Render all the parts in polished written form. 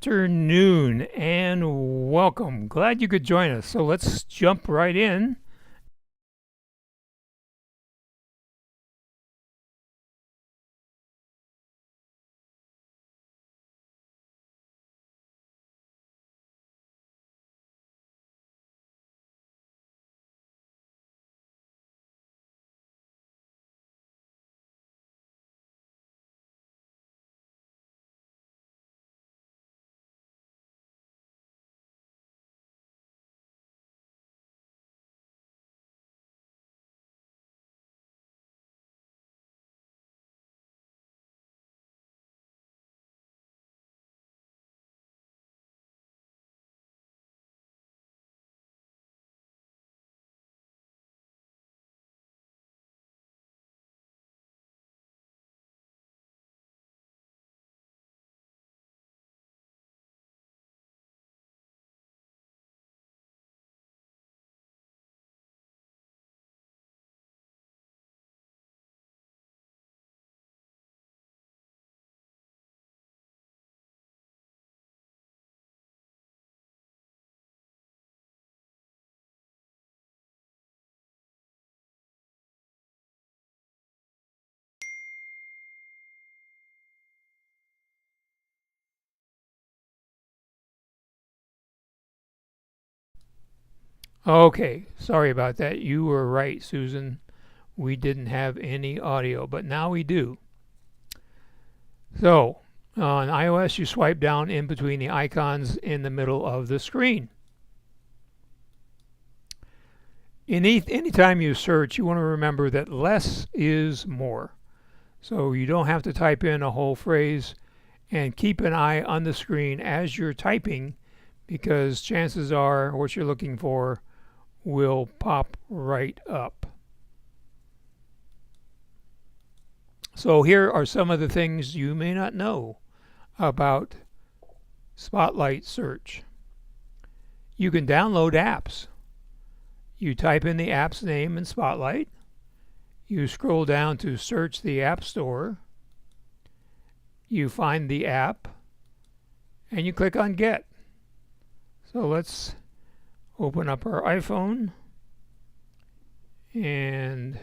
afternoon and welcome. Glad you could join us. So let's jump right in. Okay, sorry about that. You were right, Susan. We didn't have any audio, but now we do. So, on iOS, you swipe down in between the icons in the middle of the screen. Anytime you search, you want to remember that less is more. So you don't have to type in a whole phrase, and keep an eye on the screen as you're typing, because chances are what you're looking for will pop right up. So here are some of the things you may not know about Spotlight Search. You can download apps. You type in the app's name in Spotlight. You scroll down to search the App Store. You find the app and you click on Get. So let's open up our iPhone, and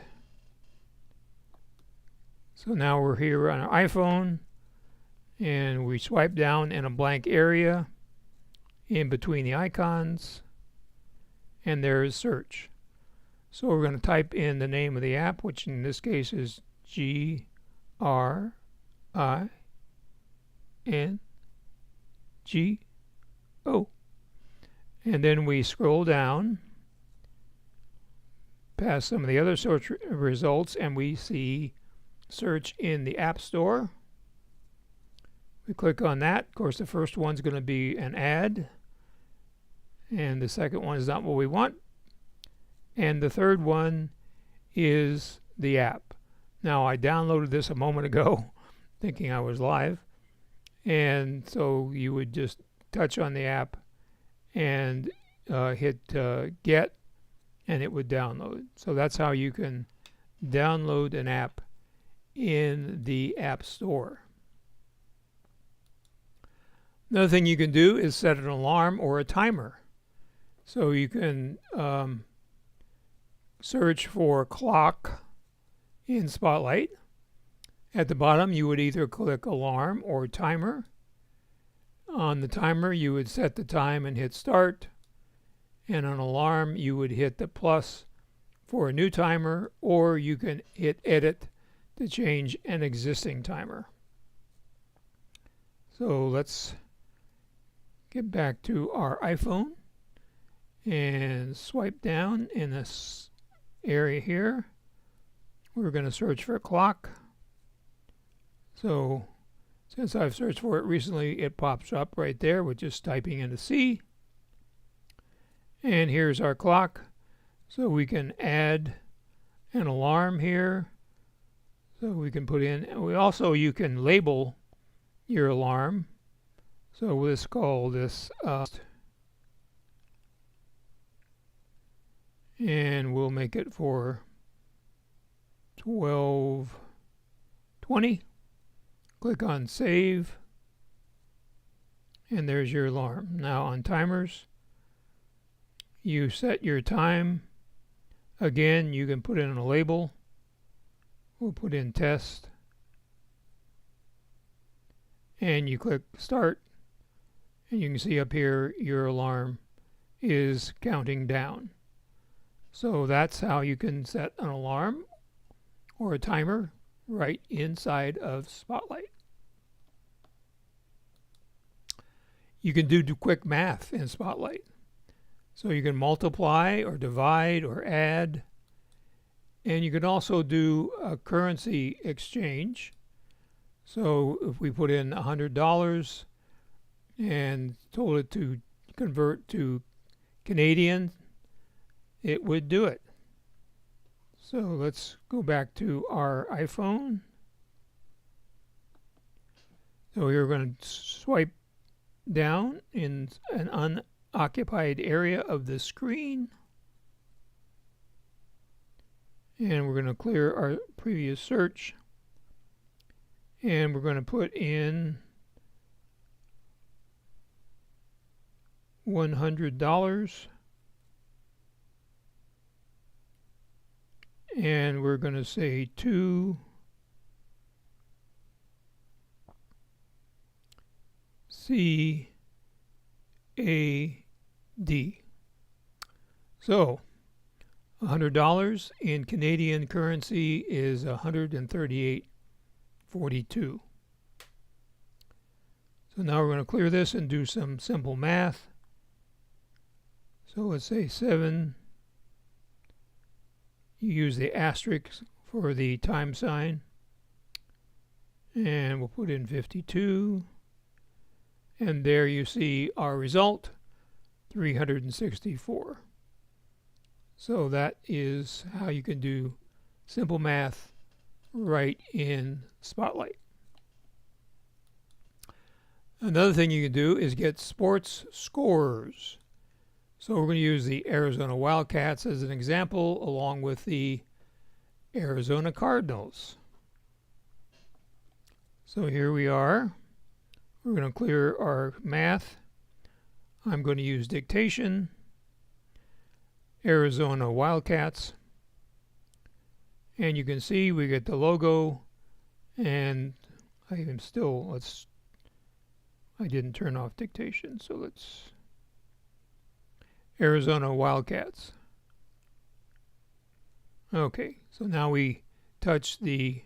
so now we're here on our iPhone, and we swipe down in a blank area in between the icons, and there is search. So we're going to type in the name of the app, which in this case is GRINGO, and then we scroll down past some of the other search results, and we see search in the App Store. We click on that. Of course, the first one's going to be an ad, and the second one is not what we want, and the third one is the app. Now, I downloaded this a moment ago thinking I was live, and so you would just touch on the app and hit Get, and it would download. So that's how you can download an app in the App Store. Another thing you can do is set an alarm or a timer. So you can search for clock in Spotlight. At the bottom, you would either click alarm or timer. On the timer, you would set the time and hit start. And on alarm, you would hit the plus for a new timer, or you can hit edit to change an existing timer. So let's get back to our iPhone and swipe down in this area here. We're going to search for clock. So since I've searched for it recently, it pops up right there with just typing in a C. And here's our clock. So we can add an alarm here. So we can put in, you can label your alarm. So let's call this, and we'll make it for 12:20. Click on Save, And there's your alarm. Now on timers, you set your time. Again, you can put in a label. We'll put in test. And you click start. And you can see up here your alarm is counting down. So that's how you can set an alarm or a timer right inside of Spotlight. You can do quick math in Spotlight. So you can multiply or divide or add. And you can also do a currency exchange. So if we put in $100 and told it to convert to Canadian, it would do it. So let's go back to our iPhone. So we're going to swipe down in an unoccupied area of the screen. And we're going to clear our previous search. And we're going to put in $100. And we're going to say to CAD. So $100 in Canadian currency is $138.42. So now we're going to clear this and do some simple math. So let's say 7. You use the asterisk for the time sign. And we'll put in 52. And there you see our result, 364. So that is how you can do simple math right in Spotlight. Another thing you can do is get sports scores. So we're going to use the Arizona Wildcats as an example, along with the Arizona Cardinals. So here we are. We're going to clear our math. I'm going to use dictation. Arizona Wildcats. And you can see we get the logo, and I didn't turn off dictation, so let's Arizona Wildcats. Okay, so now we touch the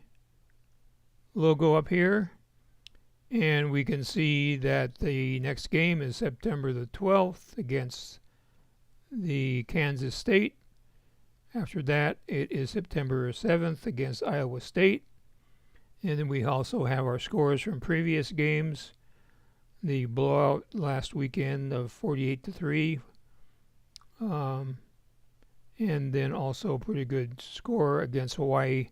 logo up here, and we can see that the next game is September the 12th against the Kansas State. After that, it is September 7th against Iowa State. And then we also have our scores from previous games. The blowout last weekend of 48-3. And then also a pretty good score against Hawaii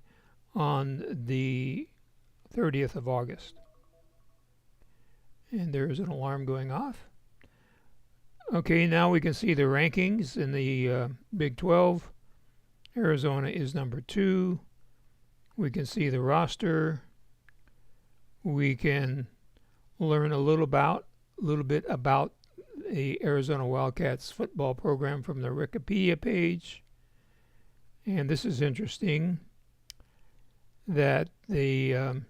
on the 30th of August. And there's an alarm going off. Okay, now we can see the rankings in the Big 12. Arizona is number 2. We can see the roster. We can learn a little bit about the Arizona Wildcats football program from the Wikipedia page. And this is interesting that the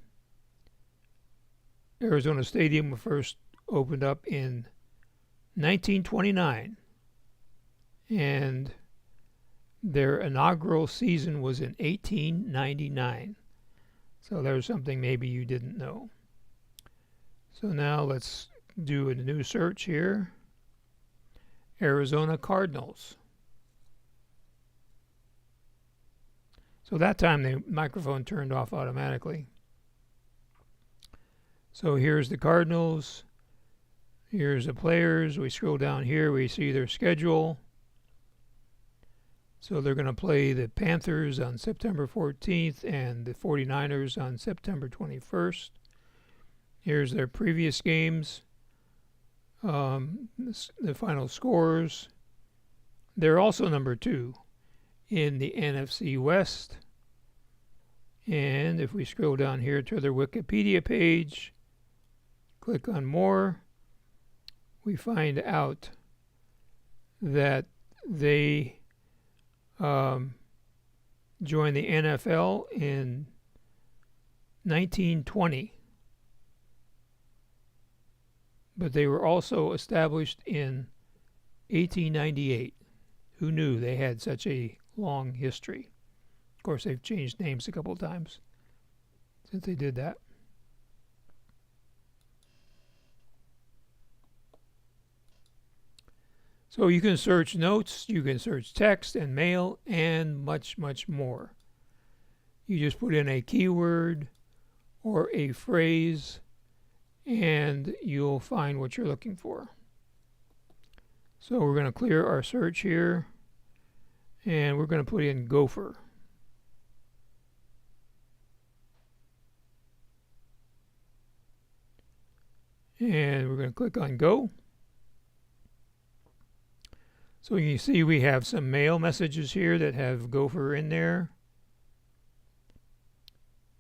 Arizona Stadium first opened up in 1929, and their inaugural season was in 1899. So there's something maybe you didn't know. So now let's do a new search here. Arizona Cardinals. So that time the microphone turned off automatically. So here's the Cardinals. Here's the players. We scroll down here, we see their schedule. So they're going to play the Panthers on September 14th and the 49ers on September 21st. Here's their previous games. The final scores. They're also number 2 in the NFC West. And if we scroll down here to their Wikipedia page, click on more, we find out that they joined the NFL in 1920, but they were also established in 1898. Who knew they had such a long history? Of course, they've changed names a couple of times since they did that. So you can search notes, you can search text and mail, and much, much more. You just put in a keyword or a phrase, and you'll find what you're looking for. So we're going to clear our search here, and we're going to put in GoFor. And we're going to click on Go. So you see we have some mail messages here that have GoFor in there.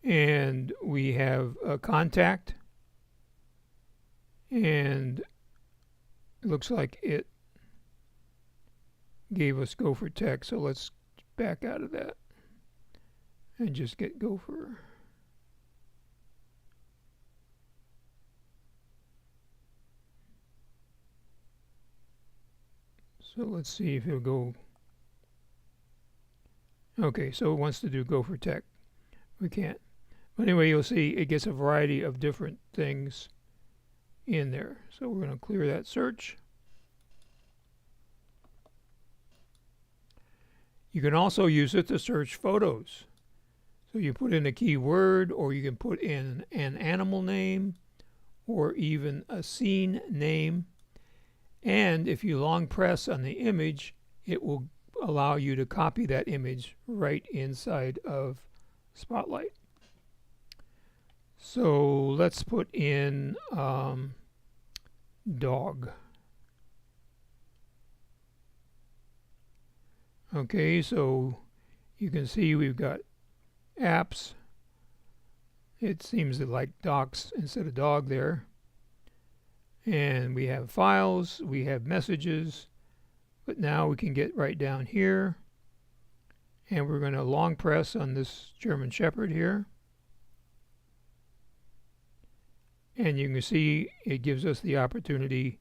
And we have a contact. And it looks like it gave us GoFor text. So let's back out of that and just get GoFor. So let's see if it'll go. Okay, so it wants to do GoFor Tech. We can't. But anyway, you'll see it gets a variety of different things in there. So we're going to clear that search. You can also use it to search photos. So you put in a keyword, or you can put in an animal name, or even a scene name. And if you long press on the image, it will allow you to copy that image right inside of Spotlight. So let's put in dog. Okay, so you can see we've got apps. It seems to like docs instead of dog there. And we have files, we have messages, but now we can get right down here, and we're going to long press on this German Shepherd here, and you can see it gives us the opportunity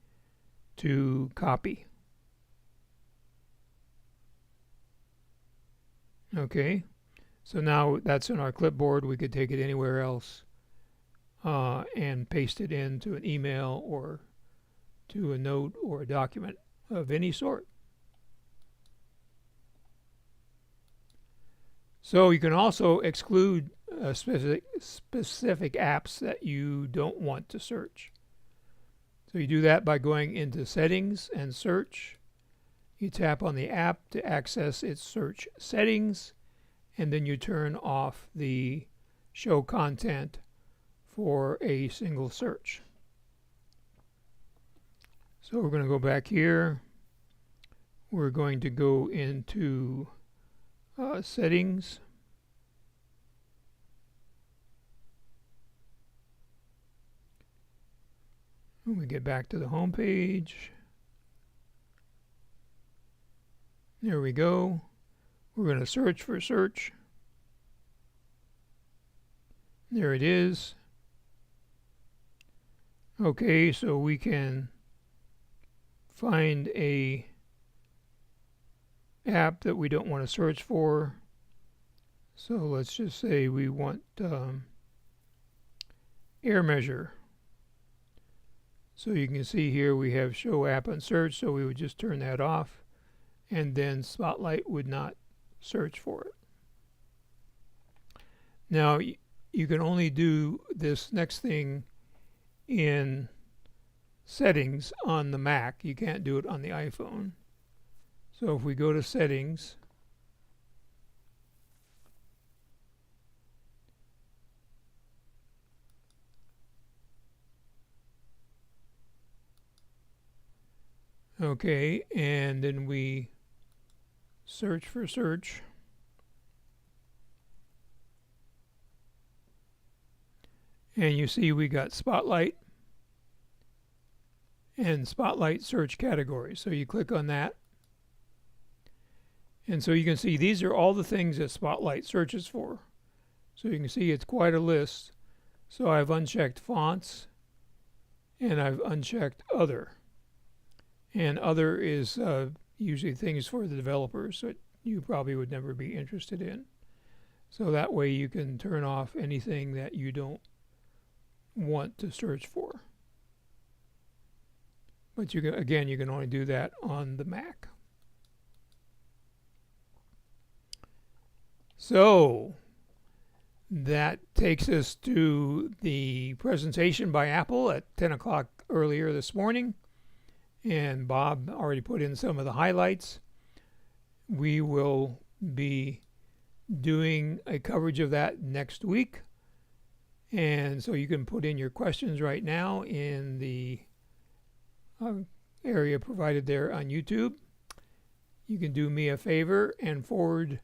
to copy. Okay, so now that's in our clipboard. We could take it anywhere else and paste it into an email or to a note or a document of any sort. So you can also exclude specific apps that you don't want to search. So you do that by going into Settings and Search. You tap on the app to access its search settings, and then you turn off the Show Content for a single search. So we're going to go back here. We're going to go into Settings. When we get back to the home page, there we go. We're going to search for search. There it is. Okay, so we can find a app that we don't want to search for. So let's just say we want air measure. So you can see here we have show app and search, so we would just turn that off, and then Spotlight would not search for it. Now you can only do this next thing in Settings on the Mac. You can't do it on the iPhone. So if we go to Settings, okay, and then we search for search, and you see we got Spotlight, and Spotlight search categories. So you click on that. And so you can see these are all the things that Spotlight searches for. So you can see it's quite a list. So I've unchecked fonts and I've unchecked other. And other is usually things for the developers that you probably would never be interested in. So that way you can turn off anything that you don't want to search for. But you can, again, you can only do that on the Mac. So that takes us to the presentation by Apple at 10 o'clock earlier this morning. And Bob already put in some of the highlights. We will be doing a coverage of that next week. And so you can put in your questions right now in the area provided there on YouTube. You can do me a favor and forward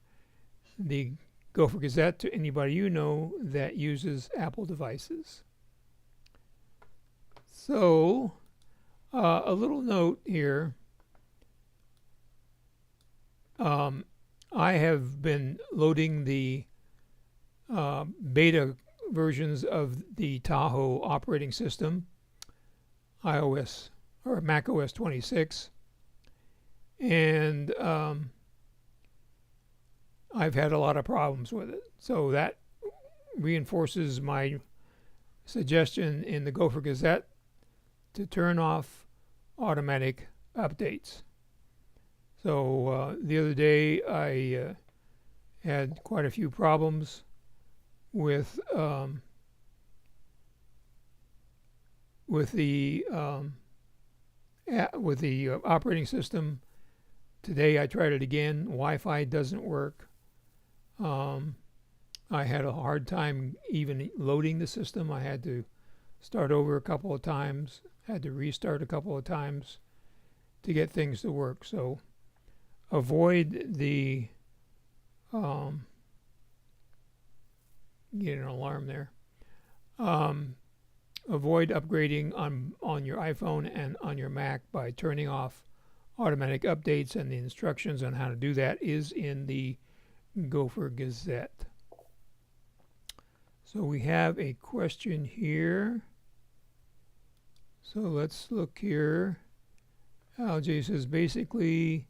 the GoFor Gazette to anybody you know that uses Apple devices. So, a little note here. I have been loading the beta versions of the Tahoe operating system, iOS or macOS 26, and I've had a lot of problems with it. So that reinforces my suggestion in the GoFor Gazette to turn off automatic updates. So the other day I had quite a few problems with the operating system. Today I tried it again. Wi-Fi doesn't work. I had a hard time even loading the system. I had to start over a couple of times, had to restart a couple of times to get things to work. So avoid the get an alarm there. Avoid upgrading on your iPhone and on your Mac by turning off automatic updates, and the instructions on how to do that is in the GoFor Gazette. So we have a question here. So let's look here. Alj says, basically,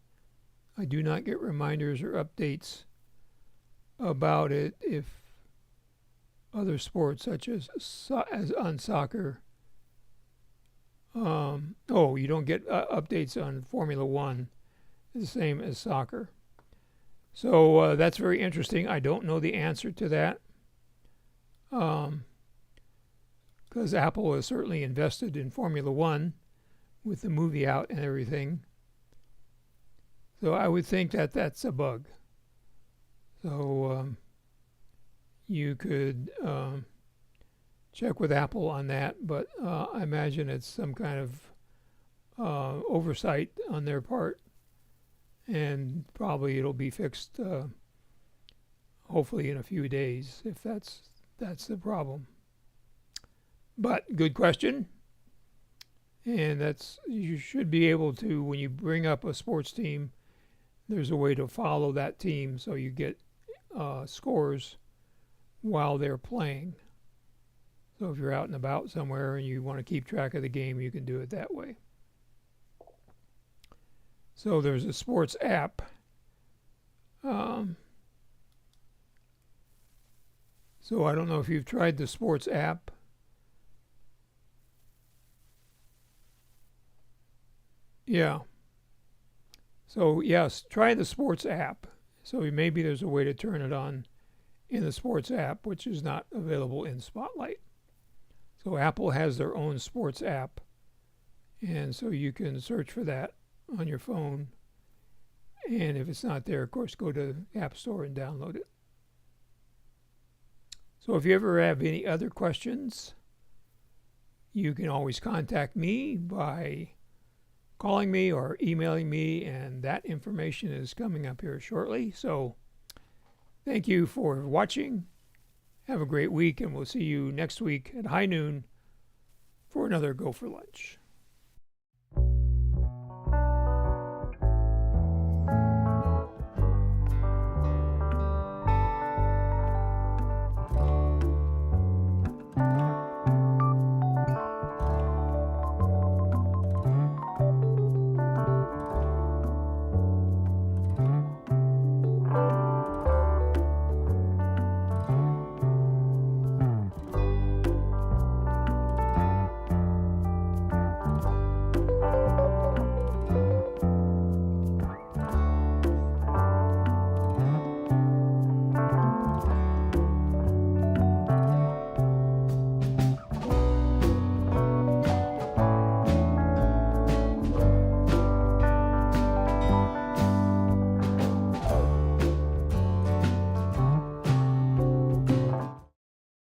I do not get reminders or updates about it if other sports such as on soccer. Oh, you don't get updates on Formula One, the same as soccer. So that's very interesting. I don't know the answer to that, because Apple has certainly invested in Formula One with the movie out and everything. So I would think that that's a bug. So you could check with Apple on that, but I imagine it's some kind of oversight on their part, and probably it'll be fixed hopefully in a few days if that's the problem. But good question, and that's, you should be able to, when you bring up a sports team, there's a way to follow that team so you get scores while they're playing. So if you're out and about somewhere and you want to keep track of the game, you can do it that way. So there's a sports app. So I don't know if you've tried the sports app. Yeah. So yes, try the sports app. So maybe there's a way to turn it on in the sports app, which is not available in Spotlight. So Apple has their own sports app, and so you can search for that on your phone. And if it's not there, of course, go to the App Store and download it. So if you ever have any other questions, you can always contact me by calling me or emailing me, and that information is coming up here shortly. So thank you for watching. Have a great week, and we'll see you next week at high noon for another Go for Lunch.